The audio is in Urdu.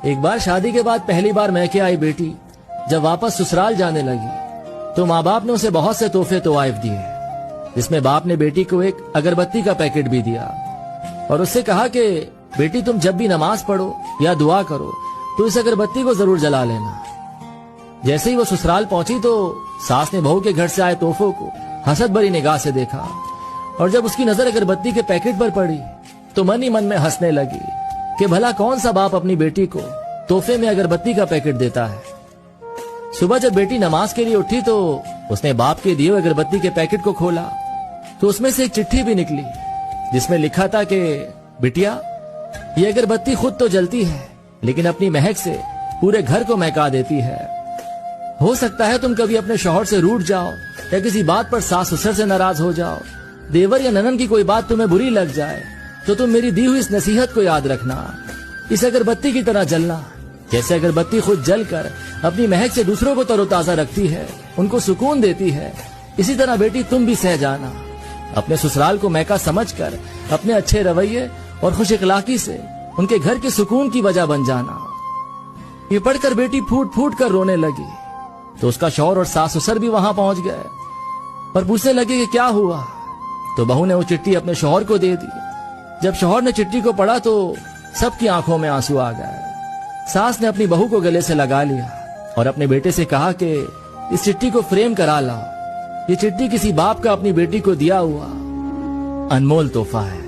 ایک بار شادی کے بعد پہلی بار میکے آئی بیٹی جب واپس سسرال جانے لگی تو ماں باپ نے اسے بہت سے تحفے طوائف دیے، جس میں باپ نے بیٹی کو ایک اگربتی کا پیکٹ بھی دیا اور اس سے کہا کہ بیٹی تم جب بھی نماز پڑھو یا دعا کرو تو اس اگربتی کو ضرور جلا لینا۔ جیسے ہی وہ سسرال پہنچی تو ساس نے بہو کے گھر سے آئے تحفوں کو حسد بھری نگاہ سے دیکھا، اور جب اس کی نظر اگربتی کے پیکٹ پر پڑی تو من ہی من میں ہنسنے لگی کہ بھلا کون سا باپ اپنی بیٹی کو تحفے میں اگربتی کا پیکٹ دیتا ہے۔ صبح جب بیٹی نماز کے لیے اٹھی تو اس نے باپ کے دیے ہوئے اگربتی کے پیکٹ کو کھولا تو اس میں سے ایک چٹھی بھی نکلی جس میں لکھا تھا کہ بیٹیا، یہ اگربتی خود تو جلتی ہے لیکن اپنی مہک سے پورے گھر کو مہکا دیتی ہے۔ ہو سکتا ہے تم کبھی اپنے شوہر سے روٹھ جاؤ یا کسی بات پر ساس سسر سے ناراض ہو جاؤ، دیور یا ننن کی کوئی بات تمہیں بری لگ جائے تو تم میری دی ہوئی اس نصیحت کو یاد رکھنا، اس اگربتی کی طرح جلنا۔ جیسے اگربتی خود جل کر اپنی مہک سے دوسروں کو تر و تازہ رکھتی ہے، ان کو سکون دیتی ہے، اسی طرح بیٹی تم بھی سہ جانا، اپنے سسرال کو میکا سمجھ کر اپنے اچھے رویے اور خوش اخلاقی سے ان کے گھر کے سکون کی وجہ بن جانا۔ یہ پڑھ کر بیٹی پھوٹ پھوٹ کر رونے لگی تو اس کا شوہر اور ساس سسر بھی وہاں پہنچ گئے اور پوچھنے لگے کہ کیا ہوا، تو بہو نے وہ چٹھی اپنے شوہر کو دے دی۔ جب شوہر نے چٹھی کو پڑھا تو سب کی آنکھوں میں آنسو آ گئے۔ ساس نے اپنی بہو کو گلے سے لگا لیا اور اپنے بیٹے سے کہا کہ اس چٹھی کو فریم کرا لاؤ، یہ چٹھی کسی باپ کا اپنی بیٹی کو دیا ہوا انمول تحفہ ہے۔